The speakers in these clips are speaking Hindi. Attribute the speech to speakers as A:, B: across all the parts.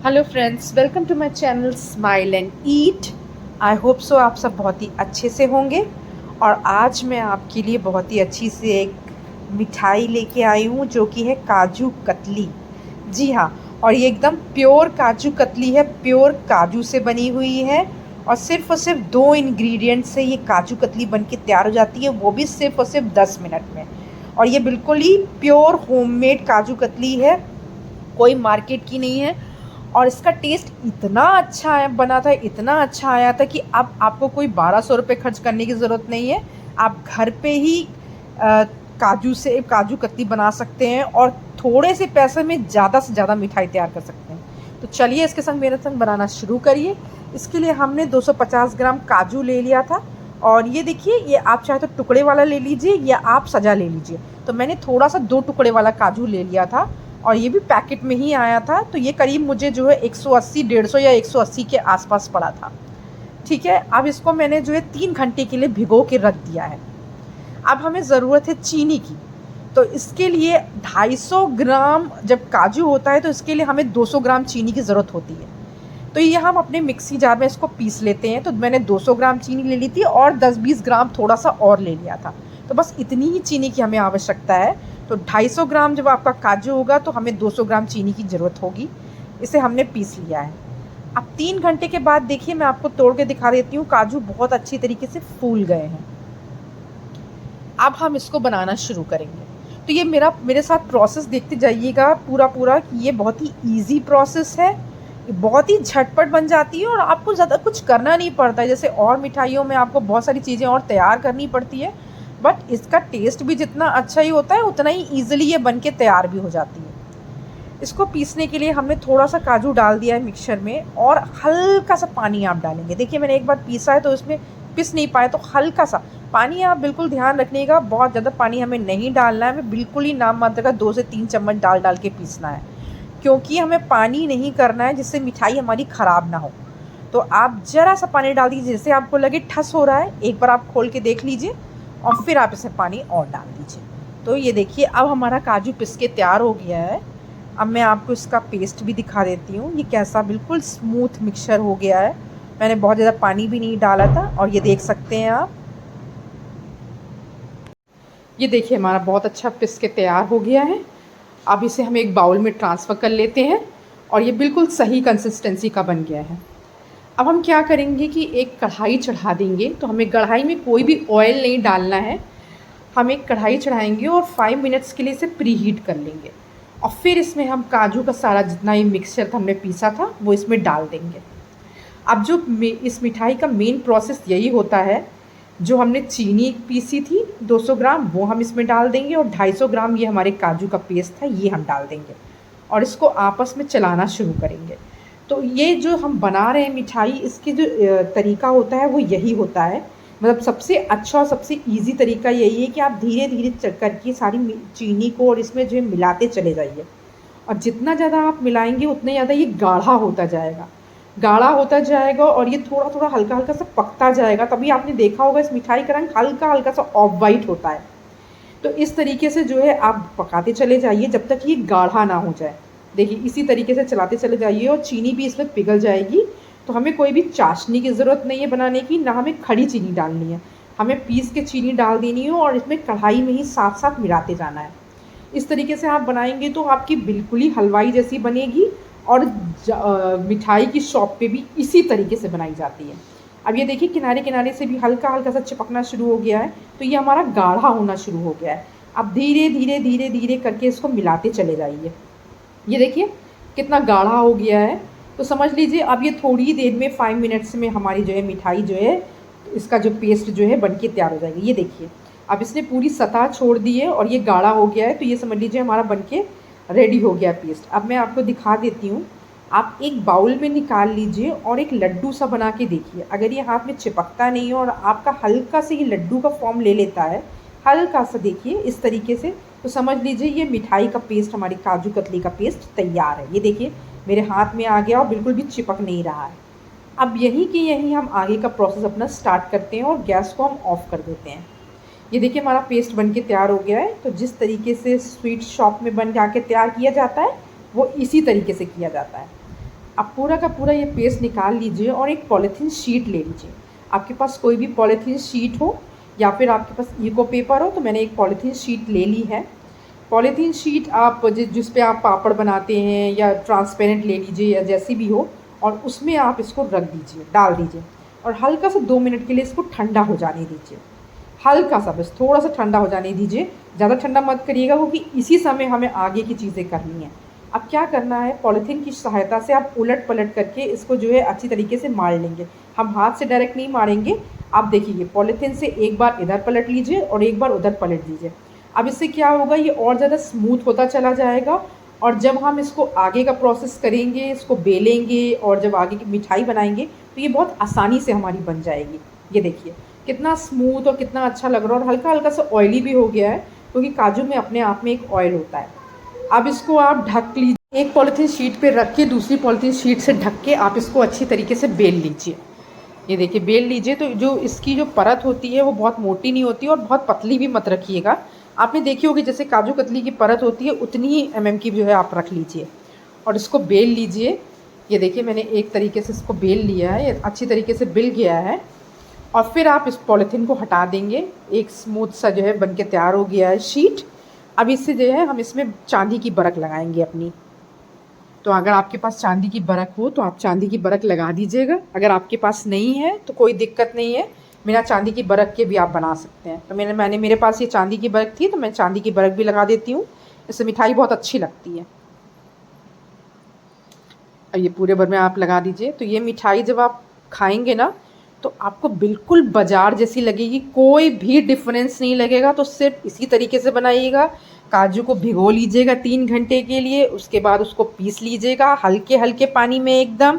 A: Hello friends, welcome to my channel smile and eat. I hope so आप सब बहुत ही अच्छे से होंगे। और आज मैं आपके लिए बहुत ही अच्छी सी एक मिठाई लेके आई हूँ जो कि है काजू कतली। जी हाँ, और ये एकदम प्योर काजू कतली है, प्योर काजू से बनी हुई है। और सिर्फ 2 इंग्रेडिएंट से ये काजू कतली बन के तैयार हो जाती है, वो भी सिर्फ और सिर्फ 10 मिनट में। और ये बिल्कुल ही प्योर होममेड काजू कतली है, कोई मार्केट की नहीं है। और इसका टेस्ट इतना अच्छा है बना था, इतना अच्छा आया था कि अब आपको कोई 1200 रुपये खर्च करने की ज़रूरत नहीं है। आप घर पे ही काजू कतली बना सकते हैं और थोड़े से पैसे में ज़्यादा से ज़्यादा मिठाई तैयार कर सकते हैं। तो चलिए इसके संग मेरे संग बनाना शुरू करिए। इसके लिए हमने 250 ग्राम काजू ले लिया था। और ये देखिए, ये आप चाहे तो टुकड़े वाला ले लीजिए या आप सजा ले लीजिए। तो मैंने थोड़ा सा 2 टुकड़े वाला काजू ले लिया था और ये भी पैकेट में ही आया था। तो ये करीब मुझे जो है 180, 150 या 180 के आसपास पड़ा था। ठीक है, अब इसको मैंने जो है 3 घंटे के लिए भिगो के रख दिया है। अब हमें ज़रूरत है चीनी की। तो इसके लिए 250 ग्राम जब काजू होता है तो इसके लिए हमें 200 ग्राम चीनी की ज़रूरत होती है। तो ये हम अपने मिक्सी जार में इसको पीस लेते हैं। तो मैंने 200 ग्राम चीनी ले ली थी और 10-20 ग्राम थोड़ा सा और ले लिया था। तो बस इतनी ही चीनी की हमें आवश्यकता है। तो 250 ग्राम जब आपका काजू होगा तो हमें 200 ग्राम चीनी की ज़रूरत होगी। इसे हमने पीस लिया है। अब 3 घंटे के बाद देखिए, मैं आपको तोड़ के दिखा देती हूँ, काजू बहुत अच्छी तरीके से फूल गए हैं। अब हम इसको बनाना शुरू करेंगे। तो ये मेरे साथ प्रोसेस देखते जाइएगा पूरा कि ये बहुत ही ईजी प्रोसेस है। ये बहुत ही झटपट बन जाती है और आपको ज़्यादा कुछ करना नहीं पड़ता है। जैसे और मिठाइयों में आपको बहुत सारी चीज़ें और तैयार करनी पड़ती है, बट इसका टेस्ट भी जितना अच्छा ही होता है उतना ही ईजिली ये बन के तैयार भी हो जाती है। इसको पीसने के लिए हमने थोड़ा सा काजू डाल दिया है मिक्सर में और हल्का सा पानी आप डालेंगे। देखिए, मैंने एक बार पीसा है तो इसमें पिस नहीं पाया, तो हल्का सा पानी आप बिल्कुल ध्यान रखिएगा। बहुत ज़्यादा पानी हमें नहीं डालना है, हमें बिल्कुल ही नाम मात्र का 2 से 3 चम्मच डाल के पीसना है, क्योंकि हमें पानी नहीं करना है जिससे मिठाई हमारी ख़राब ना हो। तो आप ज़रा सा पानी डाल दीजिए, जैसे आपको लगे ठस हो रहा है, एक बार आप खोल के देख लीजिए और फिर आप इसे पानी और डाल दीजिए। तो ये देखिए, अब हमारा काजू पिस के तैयार हो गया है। अब मैं आपको इसका पेस्ट भी दिखा देती हूँ, ये कैसा बिल्कुल स्मूथ मिक्सचर हो गया है। मैंने बहुत ज़्यादा पानी भी नहीं डाला था और ये देख सकते हैं आप। ये देखिए, हमारा बहुत अच्छा पिस के तैयार हो गया है। अब इसे हम एक बाउल में ट्रांसफ़र कर लेते हैं और ये बिल्कुल सही कंसिस्टेंसी का बन गया है। अब हम क्या करेंगे कि एक कढ़ाई चढ़ा देंगे। तो हमें कढ़ाई में कोई भी ऑयल नहीं डालना है। हम एक कढ़ाई चढ़ाएंगे और 5 मिनट्स के लिए इसे प्री हीट कर लेंगे। और फिर इसमें हम काजू का सारा जितना ये मिक्सचर था हमने पीसा था वो इसमें डाल देंगे। अब जो इस मिठाई का मेन प्रोसेस यही होता है, जो हमने चीनी पीसी थी 200 ग्राम वो हम इसमें डाल देंगे और 250 ग्राम ये हमारे काजू का पेस्ट था ये हम डाल देंगे और इसको आपस में चलाना शुरू करेंगे। तो ये जो हम बना रहे हैं मिठाई, इसकी जो तरीका होता है वो यही होता है। मतलब सबसे अच्छा और सबसे इजी तरीका यही है कि आप धीरे धीरे करके सारी चीनी को और इसमें जो है मिलाते चले जाइए। और जितना ज़्यादा आप मिलाएंगे उतना ज़्यादा ये गाढ़ा होता जाएगा, गाढ़ा होता जाएगा और ये थोड़ा थोड़ा हल्का हल्का सा पकता जाएगा। तभी आपने देखा होगा इस मिठाई का रंग हल्का हल्का सा ऑफ वाइट होता है। तो इस तरीके से जो है आप पकाते चले जाइए जब तक ये गाढ़ा ना हो जाए। देखिए, इसी तरीके से चलाते चले जाइए और चीनी भी इसमें पिघल जाएगी। तो हमें कोई भी चाशनी की ज़रूरत नहीं है बनाने की, ना हमें खड़ी चीनी डालनी है। हमें पीस के चीनी डाल देनी है और इसमें कढ़ाई में ही साथ साथ मिलाते जाना है। इस तरीके से आप बनाएंगे तो आपकी बिल्कुल ही हलवाई जैसी बनेगी। और मिठाई की शॉप पे भी इसी तरीके से बनाई जाती है। अब ये देखिए, किनारे किनारे से भी हल्का हल्का सा चिपकना शुरू हो गया है। तो ये हमारा गाढ़ा होना शुरू हो गया है। अब धीरे धीरे धीरे धीरे करके इसको मिलाते चले जाइए। ये देखिए कितना गाढ़ा हो गया है। तो समझ लीजिए अब ये थोड़ी ही देर में 5 मिनट्स में हमारी जो है मिठाई जो है, इसका जो पेस्ट जो है बनके तैयार हो जाएगी। ये देखिए, अब इसने पूरी सतह छोड़ दी है और ये गाढ़ा हो गया है। तो ये समझ लीजिए हमारा बनके रेडी हो गया पेस्ट। अब मैं आपको दिखा देती हूँ। आप एक बाउल में निकाल लीजिए और एक लड्डू सा बना के देखिए। अगर ये हाथ में चिपकता नहीं है और आपका हल्का से ये लड्डू का फॉर्म ले लेता है, हल्का सा देखिए इस तरीके से, तो समझ लीजिए ये मिठाई का पेस्ट, हमारी काजू कतली का पेस्ट तैयार है। ये देखिए मेरे हाथ में आ गया और बिल्कुल भी चिपक नहीं रहा है। अब यहीं कि यहीं हम आगे का प्रोसेस अपना स्टार्ट करते हैं और गैस को हम ऑफ़ कर देते हैं। ये देखिए हमारा पेस्ट बन के तैयार हो गया है। तो जिस तरीके से स्वीट शॉप में बन के तैयार किया जाता है वो इसी तरीके से किया जाता है। आप पूरा का पूरा ये पेस्ट निकाल लीजिए और एक पॉलीथीन शीट ले लीजिए। आपके पास कोई भी पॉलीथीन शीट हो या फिर आपके पास इको पेपर हो, तो मैंने एक पॉलीथीन शीट ले ली है। पॉलीथीन शीट आप जिस पे आप पापड़ बनाते हैं या ट्रांसपेरेंट ले लीजिए या जैसी भी हो, और उसमें आप इसको रख दीजिए, डाल दीजिए और हल्का सा 2 मिनट के लिए इसको ठंडा हो जाने दीजिए। हल्का सा, बस थोड़ा सा ठंडा हो जाने दीजिए, ज़्यादा ठंडा मत करिएगा क्योंकि इसी समय हमें आगे की चीज़ें करनी है। अब क्या करना है, पॉलीथीन की सहायता से आप उलट पलट करके इसको जो है अच्छी तरीके से मार लेंगे। हम हाथ से डायरेक्ट नहीं मारेंगे। आप देखिए, पॉलीथीन से एक बार इधर पलट लीजिए और एक बार उधर पलट दीजिए। अब इससे क्या होगा, ये और ज़्यादा स्मूथ होता चला जाएगा और जब हम इसको आगे का प्रोसेस करेंगे, इसको बेलेंगे और जब आगे की मिठाई बनाएंगे तो ये बहुत आसानी से हमारी बन जाएगी। ये देखिए कितना स्मूथ और कितना अच्छा लग रहा है और हल्का हल्का सा ऑयली भी हो गया है क्योंकि काजू में अपने आप में एक ऑयल होता है। अब इसको आप ढक लीजिए, एक पॉलीथीन शीट पे रख के दूसरी पॉलीथीन शीट से ढक के आप इसको अच्छी तरीके से बेल लीजिए। ये देखिए बेल लीजिए, तो जो इसकी जो परत होती है वो बहुत मोटी नहीं होती और बहुत पतली भी मत रखिएगा। आपने देखी होगी जैसे काजू कतली की परत होती है उतनी ही mm की जो है आप रख लीजिए और इसको बेल लीजिए। ये देखिए मैंने एक तरीके से इसको बेल लिया है, ये अच्छी तरीके से बिल गया है और फिर आप इस पॉलीथीन को हटा देंगे। एक स्मूथ सा जो है बनके तैयार हो गया है शीट। अब इससे जो है हम इसमें चांदी की बरक लगाएंगे अपनी। तो अगर आपके पास चांदी की बरक हो तो आप चांदी की बरक लगा दीजिएगा, अगर आपके पास नहीं है तो कोई दिक्कत नहीं है, बिना चांदी की बरक के भी आप बना सकते हैं। तो मैंने मेरे पास ये चांदी की बरक थी तो मैं चांदी की बरक भी लगा देती हूँ, इससे मिठाई बहुत अच्छी लगती है। और ये पूरे भर में आप लगा दीजिए। तो ये मिठाई जब आप खाएंगे ना तो आपको बिल्कुल बाज़ार जैसी लगेगी, कोई भी डिफरेंस नहीं लगेगा। तो सिर्फ इसी तरीके से बनाइएगा। काजू को भिगो लीजिएगा 3 घंटे के लिए, उसके बाद उसको पीस लीजिएगा हल्के हल्के पानी में, एकदम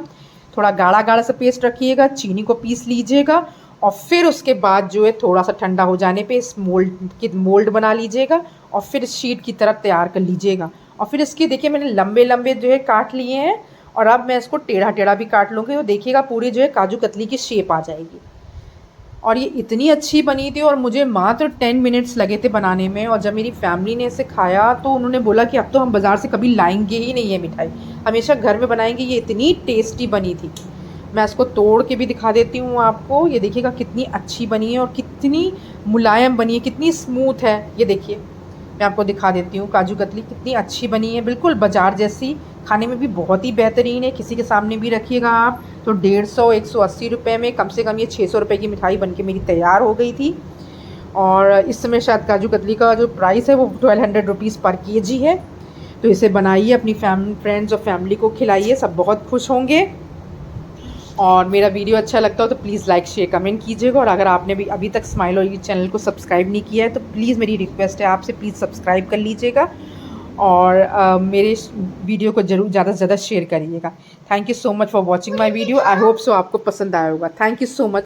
A: थोड़ा गाढ़ा गाढ़ा सा पेस्ट रखिएगा। चीनी को पीस लीजिएगा और फिर उसके बाद जो है थोड़ा सा ठंडा हो जाने पे इस मोल्ड बना लीजिएगा और फिर इस शीट की तरफ तैयार कर लीजिएगा। और फिर इसकी देखिए मैंने लंबे लंबे जो है काट लिए हैं और अब मैं इसको टेढ़ा टेढ़ा भी काट लूँगी तो देखिएगा पूरी जो है काजू कतली की शेप आ जाएगी। और ये इतनी अच्छी बनी थी और मुझे मात्र 10 मिनट्स लगे थे बनाने में। और जब मेरी फैमिली ने इसे खाया तो उन्होंने बोला कि अब तो हम बाज़ार से कभी लाएंगे ही नहीं है मिठाई, हमेशा घर में बनाएंगे। ये इतनी टेस्टी बनी थी। मैं इसको तोड़ के भी दिखा देती हूँ आपको। ये देखिएगा कितनी अच्छी बनी है और कितनी मुलायम बनी है, कितनी स्मूथ है। ये देखिए मैं आपको दिखा देती हूँ काजू कतली कितनी अच्छी बनी है, बिल्कुल बाज़ार जैसी, खाने में भी बहुत ही बेहतरीन है। किसी के सामने भी रखिएगा आप तो 150-180 रुपये में कम से कम ये 600 रुपये की मिठाई बनके मेरी तैयार हो गई थी। और इस समय शायद काजू कतली का जो प्राइस है वो 1200 रुपीज़ पर केजी है। तो इसे बनाइए, अपनी फ्रेंड्स और फैमिली को खिलाइए, सब बहुत खुश होंगे। और मेरा वीडियो अच्छा लगता हो तो प्लीज़ लाइक शेयर कमेंट कीजिएगा। और अगर आपने भी अभी तक स्माइल ऑयल चैनल को सब्सक्राइब नहीं किया है तो प्लीज़ मेरी रिक्वेस्ट है आपसे, प्लीज़ सब्सक्राइब कर लीजिएगा और मेरे वीडियो को ज़रूर ज़्यादा से ज़्यादा शेयर करिएगा। Thank you so much for watching my video. I hope सो आपको पसंद आया होगा। Thank you so much.